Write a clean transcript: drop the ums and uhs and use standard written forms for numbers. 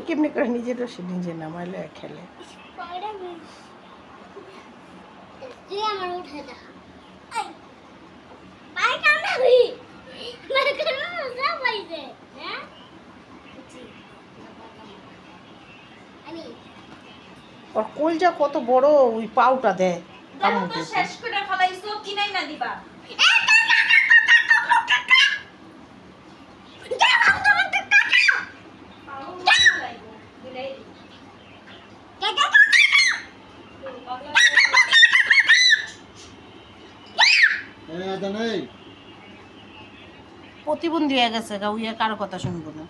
কেমনি করে নিজের রসে নিজে নামাইলে খেলে ওর কোলটা কত বড়, ওই পাউটা দেয় শেষ করে ফলাইছো কিনাই না দিবা। প্রতিবন্ধী হয়ে গেছে গা, উইয়া কারো কথা শুনবো না।